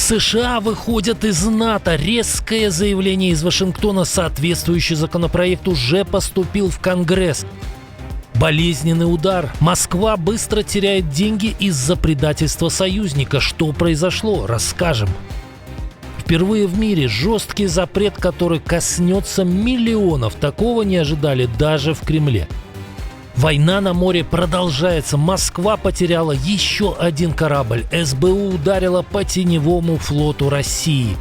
США выходят из НАТО. Резкое заявление из Вашингтона. Соответствующий законопроект уже поступил в Конгресс. Болезненный удар. Москва быстро теряет деньги из-за предательства союзника. Что произошло? Расскажем. Впервые в мире жесткий запрет, который коснется миллионов. Такого не ожидали даже в Кремле. Война на море продолжается. Москва потеряла еще один корабль. СБУ ударила по теневому флоту России.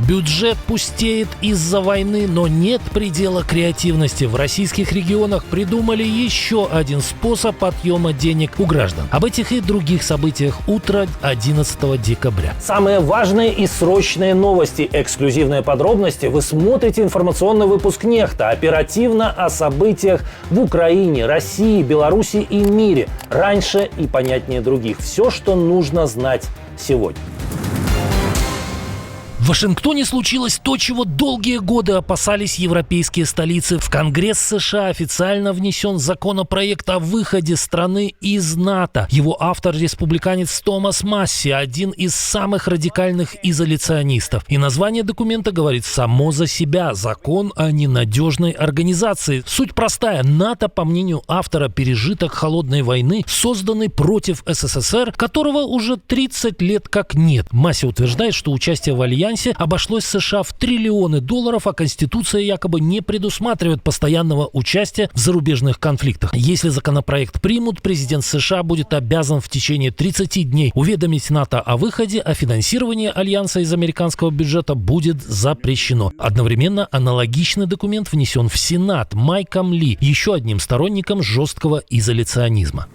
Бюджет пустеет из-за войны, но нет предела креативности. В российских регионах придумали еще один способ отъема денег у граждан. Об этих и других событиях утро 11 декабря. Самые важные и срочные новости, эксклюзивные подробности. Вы смотрите информационный выпуск «Нехта». Оперативно о событиях в Украине, России, Беларуси и мире. Раньше и понятнее других. Все, что нужно знать сегодня. В Вашингтоне случилось то, чего долгие годы опасались европейские столицы. В Конгресс США официально внесен законопроект о выходе страны из НАТО. Его автор – республиканец Томас Масси, один из самых радикальных изоляционистов. И название документа говорит само за себя – закон о ненадежной организации. Суть простая. НАТО, по мнению автора, пережиток холодной войны, созданный против СССР, которого уже 30 лет как нет. Масси утверждает, что участие в альянсе обошлось США в триллионы долларов, а Конституция якобы не предусматривает постоянного участия в зарубежных конфликтах. Если законопроект примут, президент США будет обязан в течение 30 дней уведомить НАТО о выходе, а финансирование альянса из американского бюджета будет запрещено. Одновременно аналогичный документ внесен в Сенат Майком Ли, еще одним сторонником жесткого изоляционизма.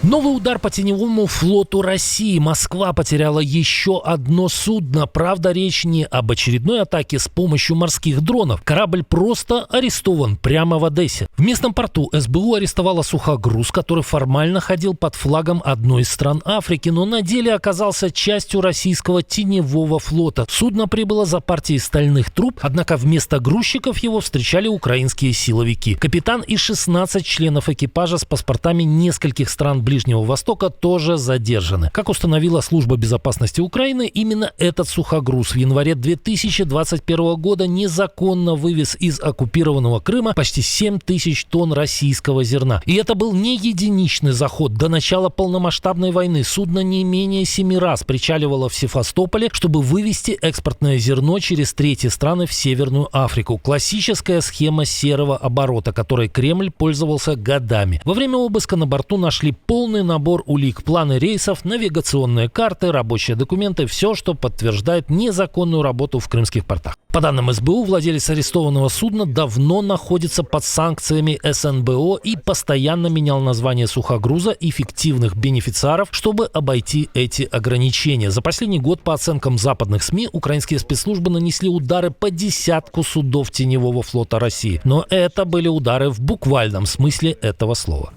Новый удар по теневому флоту России. Москва потеряла еще одно судно. Правда, речь не об очередной атаке с помощью морских дронов. Корабль просто арестован прямо в Одессе. В местном порту СБУ арестовала сухогруз, который формально ходил под флагом одной из стран Африки, но на деле оказался частью российского теневого флота. Судно прибыло за партией стальных труб, однако вместо грузчиков его встречали украинские силовики. Капитан и 16 членов экипажа с паспортами нескольких стран Ближнего Востока тоже задержаны. Как установила Служба безопасности Украины, именно этот сухогруз в январе 2021 года незаконно вывез из оккупированного Крыма почти 7 тысяч тонн российского зерна. И это был не единичный заход. До начала полномасштабной войны судно не менее 7 раз причаливало в Севастополе, чтобы вывести экспортное зерно через третьи страны в Северную Африку. Классическая схема серого оборота, которой Кремль пользовался годами. Во время обыска на борту нашли полный набор улик, планы рейсов, навигационные карты, рабочие документы, все, что подтверждает незаконную работу в крымских портах. По данным СБУ, владелец арестованного судна давно находится под санкциями СНБО и постоянно менял название сухогруза и фиктивных бенефициаров, чтобы обойти эти ограничения. За последний год, по оценкам западных СМИ, украинские спецслужбы нанесли удары по десятку судов теневого флота России. Но это были удары в буквальном смысле этого слова.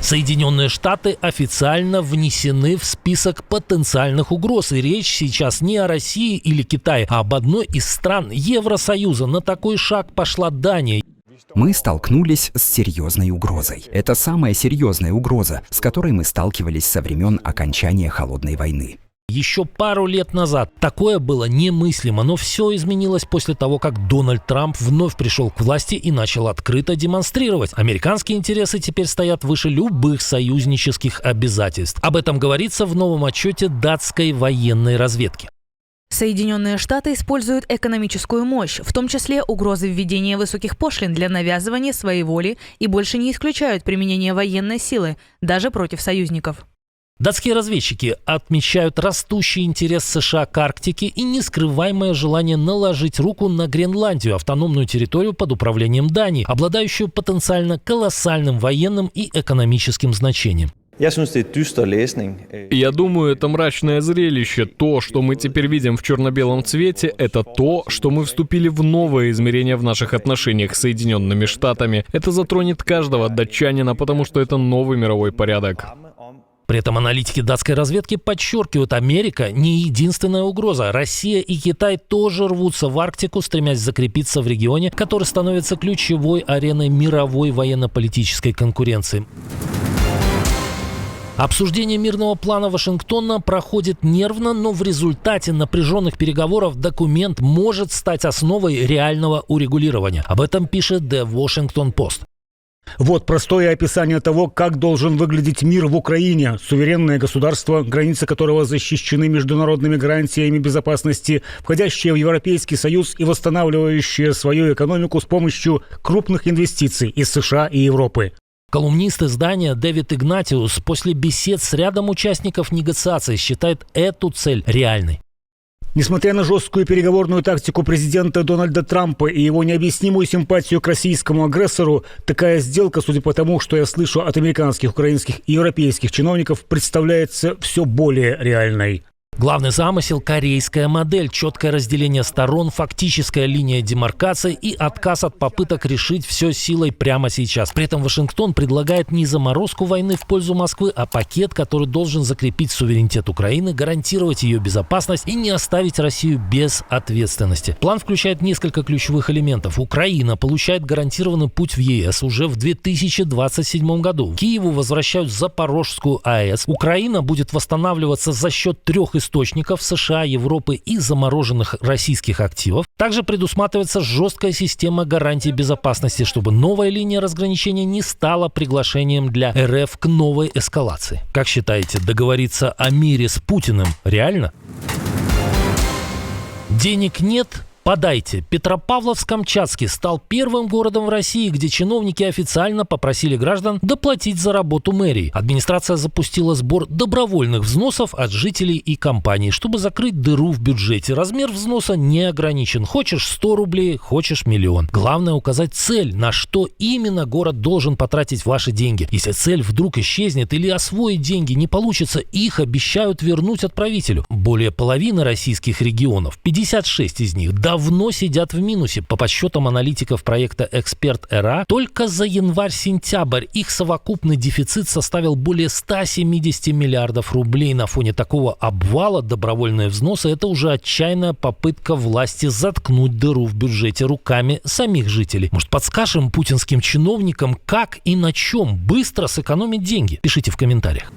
Соединенные Штаты официально внесены в список потенциальных угроз. И речь сейчас не о России или Китае, а об одной из стран Евросоюза. На такой шаг пошла Дания. Мы столкнулись с серьезной угрозой. Это самая серьезная угроза, с которой мы сталкивались со времен окончания Холодной войны. Еще пару лет назад такое было немыслимо, но все изменилось после того, как Дональд Трамп вновь пришел к власти и начал открыто демонстрировать. Американские интересы теперь стоят выше любых союзнических обязательств. Об этом говорится в новом отчете датской военной разведки. Соединенные Штаты используют экономическую мощь, в том числе угрозы введения высоких пошлин для навязывания своей воли, и больше не исключают применение военной силы, даже против союзников. Датские разведчики отмечают растущий интерес США к Арктике и нескрываемое желание наложить руку на Гренландию, автономную территорию под управлением Дании, обладающую потенциально колоссальным военным и экономическим значением. Я думаю, это мрачное зрелище. То, что мы теперь видим в черно-белом цвете, это то, что мы вступили в новое измерение в наших отношениях с Соединенными Штатами. Это затронет каждого датчанина, потому что это новый мировой порядок. При этом аналитики датской разведки подчеркивают, Америка не единственная угроза. Россия и Китай тоже рвутся в Арктику, стремясь закрепиться в регионе, который становится ключевой ареной мировой военно-политической конкуренции. Обсуждение мирного плана Вашингтона проходит нервно, но в результате напряженных переговоров документ может стать основой реального урегулирования. Об этом пишет The Washington Post. Вот простое описание того, как должен выглядеть мир в Украине. Суверенное государство, границы которого защищены международными гарантиями безопасности, входящее в Европейский Союз и восстанавливающее свою экономику с помощью крупных инвестиций из США и Европы. Колумнист издания Дэвид Игнатиус после бесед с рядом участников негоциаций считает эту цель реальной. Несмотря на жесткую переговорную тактику президента Дональда Трампа и его необъяснимую симпатию к российскому агрессору, такая сделка, судя по тому, что я слышу от американских, украинских и европейских чиновников, представляется все более реальной. Главный замысел – корейская модель, четкое разделение сторон, фактическая линия демаркации и отказ от попыток решить все силой прямо сейчас. При этом Вашингтон предлагает не заморозку войны в пользу Москвы, а пакет, который должен закрепить суверенитет Украины, гарантировать ее безопасность и не оставить Россию без ответственности. План включает несколько ключевых элементов. Украина получает гарантированный путь в ЕС уже в 2027 году. Киеву возвращают Запорожскую АЭС. Украина будет восстанавливаться за счет 3 источников США, Европы и замороженных российских активов. Также предусматривается жесткая система гарантий безопасности, чтобы новая линия разграничения не стала приглашением для РФ к новой эскалации. Как считаете, договориться о мире с Путиным реально? Денег нет? Подайте. Петропавловск-Камчатский стал первым городом в России, где чиновники официально попросили граждан доплатить за работу мэрии. Администрация запустила сбор добровольных взносов от жителей и компаний, чтобы закрыть дыру в бюджете. Размер взноса не ограничен. Хочешь 100 рублей, хочешь миллион. Главное указать цель, на что именно город должен потратить ваши деньги. Если цель вдруг исчезнет или освоить деньги не получится, их обещают вернуть отправителю. Более половины российских регионов, 56 из них, давно сидят в минусе. По подсчетам аналитиков проекта «Эксперт.РА», только за январь-сентябрь их совокупный дефицит составил более 170 миллиардов рублей. На фоне такого обвала добровольные взносы – это уже отчаянная попытка власти заткнуть дыру в бюджете руками самих жителей. Может, подскажем путинским чиновникам, как и на чем быстро сэкономить деньги? Пишите в комментариях.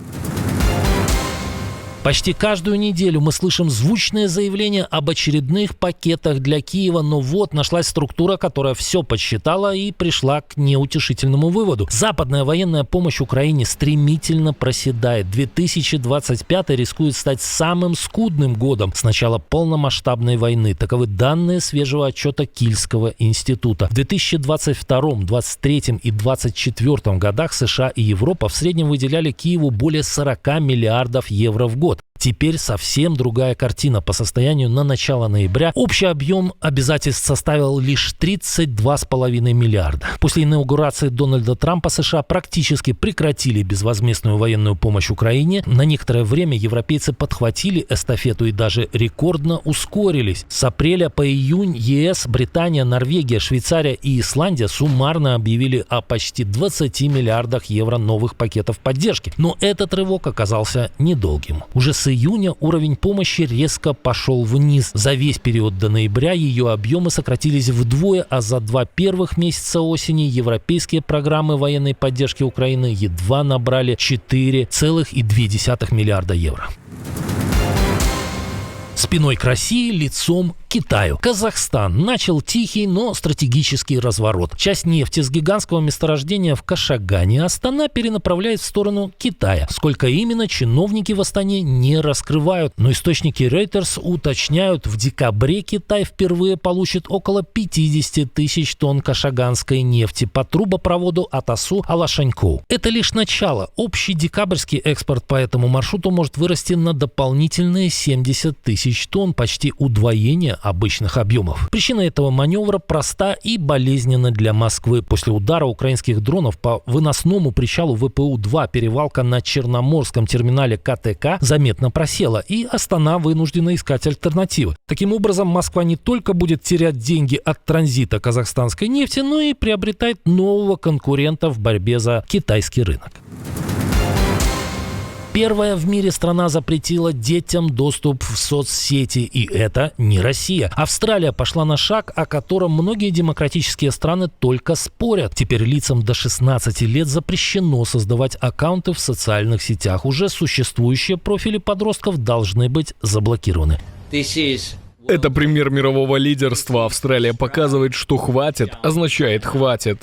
Почти каждую неделю мы слышим звучные заявления об очередных пакетах для Киева, но вот нашлась структура, которая все подсчитала и пришла к неутешительному выводу. Западная военная помощь Украине стремительно проседает. 2025 рискует стать самым скудным годом с начала полномасштабной войны. Таковы данные свежего отчета Кильского института. В 2022, 2023 и 2024 годах США и Европа в среднем выделяли Киеву более 40 миллиардов евро в год. Теперь совсем другая картина. По состоянию на начало ноября общий объем обязательств составил лишь 32,5 миллиарда. После инаугурации Дональда Трампа США практически прекратили безвозмездную военную помощь Украине. На некоторое время европейцы подхватили эстафету и даже рекордно ускорились. С апреля по июнь ЕС, Британия, Норвегия, Швейцария и Исландия суммарно объявили о почти 20 миллиардах евро новых пакетов поддержки. Но этот рывок оказался недолгим. Уже с июня уровень помощи резко пошел вниз. За весь период до ноября ее объемы сократились вдвое, а за 2 первых месяца осени европейские программы военной поддержки Украины едва набрали 4,2 миллиарда евро. Спиной к России, лицом к Китаю. Казахстан начал тихий, но стратегический разворот. Часть нефти с гигантского месторождения в Кашагане Астана перенаправляет в сторону Китая. Сколько именно, чиновники в Астане не раскрывают. Но источники Reuters уточняют, в декабре Китай впервые получит около 50 тысяч тонн кашаганской нефти по трубопроводу Атасу-Алашанькоу. Это лишь начало. Общий декабрьский экспорт по этому маршруту может вырасти на дополнительные 70 тысяч тонн, почти удвоение обычных объемов. Причина этого маневра проста и болезненна для Москвы. После удара украинских дронов по выносному причалу ВПУ-2 перевалка на Черноморском терминале КТК заметно просела, и Астана вынуждена искать альтернативы. Таким образом, Москва не только будет терять деньги от транзита казахстанской нефти, но и приобретает нового конкурента в борьбе за китайский рынок. Первая в мире страна запретила детям доступ в соцсети, и это не Россия. Австралия пошла на шаг, о котором многие демократические страны только спорят. Теперь лицам до 16 лет запрещено создавать аккаунты в социальных сетях. Уже существующие профили подростков должны быть заблокированы. Это пример мирового лидерства. Австралия показывает, что «хватит» означает «хватит».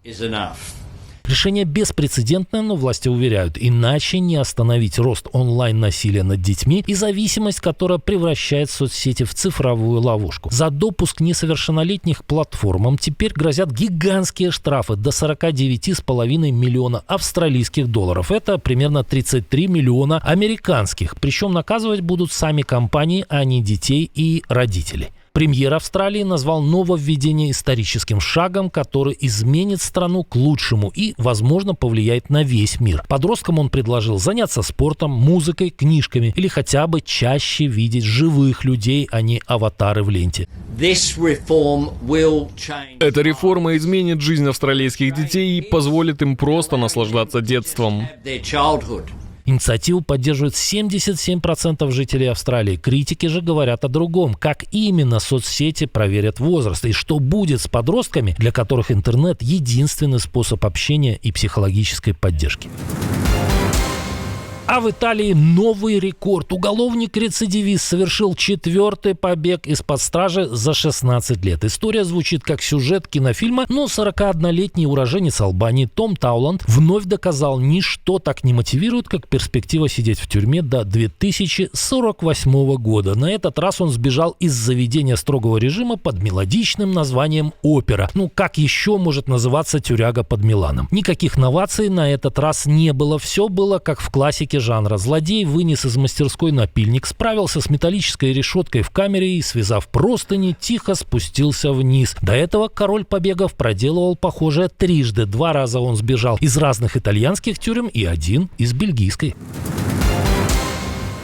Решение беспрецедентное, но власти уверяют, иначе не остановить рост онлайн-насилия над детьми и зависимость, которая превращает соцсети в цифровую ловушку. За допуск несовершеннолетних к платформам теперь грозят гигантские штрафы до 49,5 миллиона австралийских долларов. Это примерно 33 миллиона американских. Причем наказывать будут сами компании, а не детей и родителей. Премьер Австралии назвал нововведение историческим шагом, который изменит страну к лучшему и, возможно, повлияет на весь мир. Подросткам он предложил заняться спортом, музыкой, книжками или хотя бы чаще видеть живых людей, а не аватары в ленте. Эта реформа изменит жизнь австралийских детей и позволит им просто наслаждаться детством. Инициативу поддерживает 77% жителей Австралии. Критики же говорят о другом. Как именно соцсети проверят возраст и что будет с подростками, для которых интернет – единственный способ общения и психологической поддержки. А в Италии новый рекорд. Уголовник-рецидивист совершил 4-й побег из-под стражи за 16 лет. История звучит как сюжет кинофильма, но 41-летний уроженец Албании Том Тауланд вновь доказал, ничто так не мотивирует, как перспектива сидеть в тюрьме до 2048 года. На этот раз он сбежал из заведения строгого режима под мелодичным названием «Опера». Как еще может называться тюряга под Миланом? Никаких новаций на этот раз не было. Все было как в классике жанра. Злодей вынес из мастерской напильник, справился с металлической решеткой в камере и, связав простыни, тихо спустился вниз. До этого король побегов проделывал похожее трижды. 2 раза он сбежал из разных итальянских тюрем и 1 из бельгийской.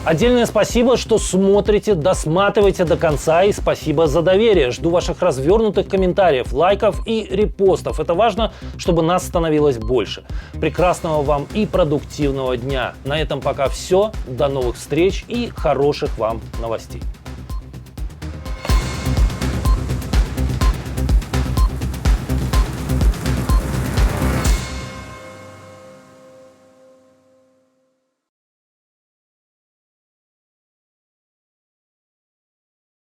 Отдельное спасибо, что смотрите, досматриваете до конца, и спасибо за доверие. Жду ваших развернутых комментариев, лайков и репостов. Это важно, чтобы нас становилось больше. Прекрасного вам и продуктивного дня. На этом пока все. До новых встреч и хороших вам новостей.